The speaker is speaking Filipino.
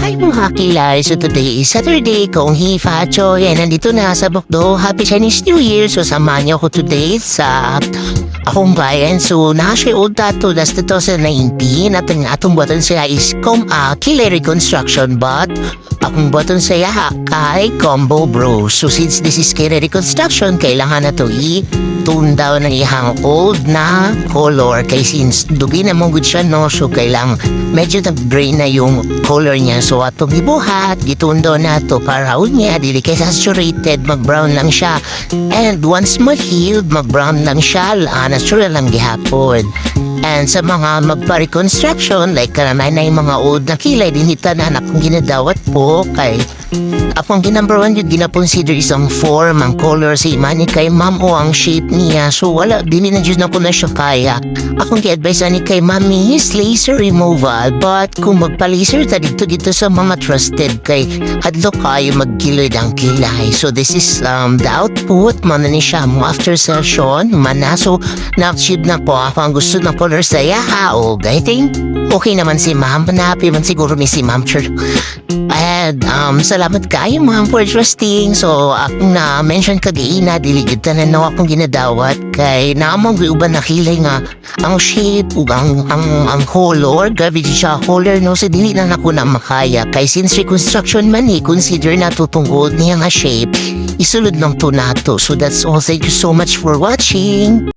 Hi mga kilay, so today is Saturday, kung hifacho, yan, nandito na sa Bukdo. Happy Chinese New Year, so samahan niyo ako today sa akong bayan. So naka-share old tato, that's 2019, at ang atong button siya is Kilay Reconstruction, but akong button siya kay Combo Bro. So since this is Kilay Reconstruction, kailangan na to i-tune down ng ihang old na color, kay since dugi na mong good siya, no, so kailang medyo nag-drain na yung color niya. So atong ibuhat, gitundo na to para niya, dili kay saturated, mag-brown lang siya. And once ma-healed, mag-brown lang siya, natural lang gihapon. And sa mga magpa-reconstruction, like karamay na yung mga old na kilay, dinitanan akong ginadawat po kay akong ginumber one yun, ginaponsider isang form, ang color si Imani kay ma'am o ang shape niya. So wala, dili na dyan ako na siya kaya. Akong gi-advise ani kay mami is laser removal, but kung magpa-laser ta dito sa mga trusted kay hadlo kayo magkiloid ang kilay. So this is the output, mana ni siya mo after session, mana. So na-achieve na po ako ang gusto ng color sa yaha o gating. Okay naman si ma'am, happy man siguro ni si ma'am. And salamat kayo ma'am for trusting. So akong na-mention kagaina, diligid na akong ginadawat kay naamang uban na kilay nga ang shape ug ang color, grabe siya color, no, so dili na ako na makaya kay since reconstruction man consider na tutungod niya nga shape, isulod lang to nato. So that's all, thank you so much for watching.